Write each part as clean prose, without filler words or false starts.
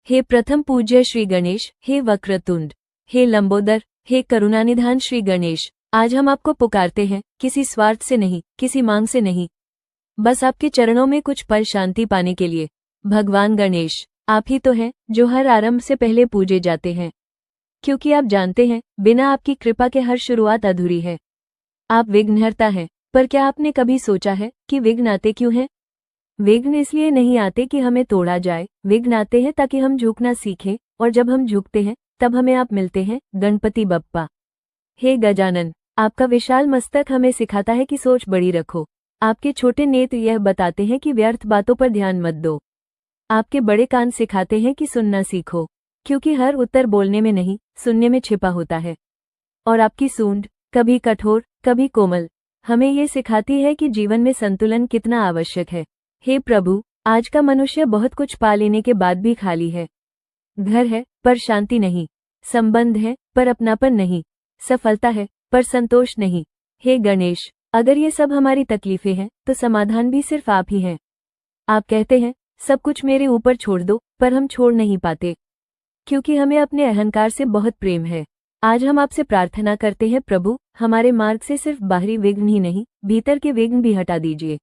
हे प्रथम पूज्य श्री गणेश, हे वक्रतुंड, हे लंबोदर, हे करुणानिधान श्री गणेश, आज हम आपको पुकारते हैं, किसी स्वार्थ से नहीं, किसी मांग से नहीं, बस आपके चरणों में कुछ पल शांति पाने के लिए। भगवान गणेश, आप ही तो हैं जो हर आरंभ से पहले पूजे जाते हैं, क्योंकि आप जानते हैं बिना आपकी कृपा के हर शुरुआत अधूरी है। आप विघ्नहर्ता हैं, पर क्या आपने कभी सोचा है कि विघ्न आते क्यों हैं? विघ्न इसलिए नहीं आते कि हमें तोड़ा जाए, विघ्न आते हैं ताकि हम झुकना सीखें, और जब हम झुकते हैं तब हमें आप मिलते हैं, गणपति बप्पा। हे गजानन, आपका विशाल मस्तक हमें सिखाता है कि सोच बड़ी रखो। आपके छोटे नेत्र यह बताते हैं कि व्यर्थ बातों पर ध्यान मत दो। आपके बड़े कान सिखाते हैं कि सुनना सीखो, क्योंकि हर उत्तर बोलने में नहीं, सुनने में छिपा होता है। और आपकी सूंड, कभी कठोर कभी कोमल, हमें ये सिखाती है कि जीवन में संतुलन कितना आवश्यक है। हे प्रभु, आज का मनुष्य बहुत कुछ पा लेने के बाद भी खाली है। घर है पर शांति नहीं, संबंध है पर अपनापन नहीं, सफलता है पर संतोष नहीं। हे गणेश, अगर ये सब हमारी तकलीफें हैं तो समाधान भी सिर्फ आप ही हैं। आप कहते हैं सब कुछ मेरे ऊपर छोड़ दो, पर हम छोड़ नहीं पाते, क्योंकि हमें अपने अहंकार से बहुत प्रेम है। आज हम आपसे प्रार्थना करते हैं प्रभु, हमारे मार्ग से सिर्फ बाहरी विघ्न ही नहीं, भीतर के विघ्न भी हटा दीजिए।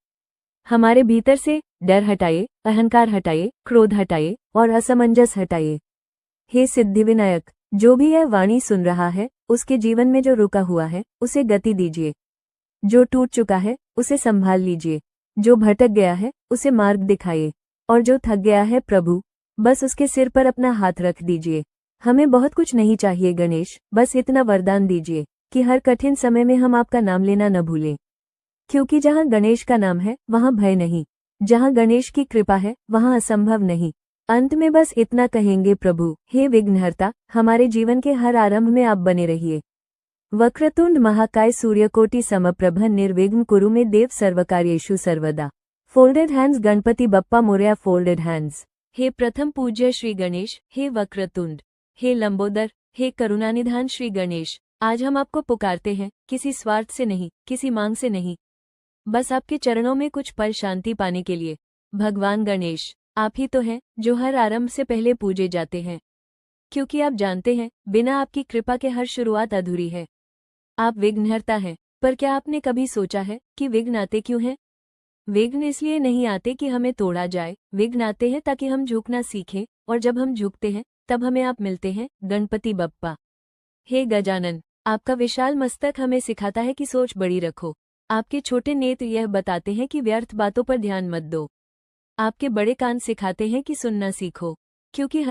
हमारे भीतर से डर हटाइए, अहंकार हटाइए, क्रोध हटाइए और असमंजस हटाइए। हे सिद्धिविनायक, जो भी यह वाणी सुन रहा है, उसके जीवन में जो रुका हुआ है उसे गति दीजिए। जो टूट चुका है उसे संभाल लीजिए। जो भटक गया है उसे मार्ग दिखाइए, और जो थक गया है प्रभु, बस उसके सिर पर अपना हाथ रख दीजिए। हमें बहुत कुछ नहीं चाहिए गणेश, बस इतना वरदान दीजिए कि हर कठिन समय में हम आपका नाम लेना न भूलें, क्योंकि जहाँ गणेश का नाम है वहाँ भय नहीं, जहाँ गणेश की कृपा है वहाँ असंभव नहीं। अंत में बस इतना कहेंगे प्रभु, हे विघ्नहर्ता, हमारे जीवन के हर आरंभ में आप बने रहिए। वक्रतुंड महाकाय सूर्यकोटि समप्रभ निर्विघ्न कुरु मे देव सर्वकार्येषु सर्वदा। फोल्डेड हैंड्स गणपति बप्पा मोरया फोल्डेड हैंड्स। हे प्रथम पूज्य श्री गणेश, हे वक्रतुंड, हे लंबोदर, हे करुणानिधान श्री गणेश, आज हम आपको पुकारते हैं, किसी स्वार्थ से नहीं, किसी मांग से नहीं, बस आपके चरणों में कुछ पल शांति पाने के लिए। भगवान गणेश, आप ही तो हैं जो हर आरंभ से पहले पूजे जाते हैं, क्योंकि आप जानते हैं बिना आपकी कृपा के हर शुरुआत अधूरी है। आप विघ्नहर्ता हैं, पर क्या आपने कभी सोचा है कि विघ्न आते क्यों हैं? विघ्न इसलिए नहीं आते कि हमें तोड़ा जाए, विघ्न आते हैं ताकि हम झुकना सीखें, और जब हम झुकते हैं तब हमें आप मिलते हैं, गणपति बप्पा। हे गजानन, आपका विशाल मस्तक हमें सिखाता है कि सोच बड़ी रखो। आपके छोटे नेत्र यह बताते हैं कि व्यर्थ बातों पर ध्यान मत दो। आपके बड़े कान सिखाते हैं कि सुनना सीखो, क्योंकि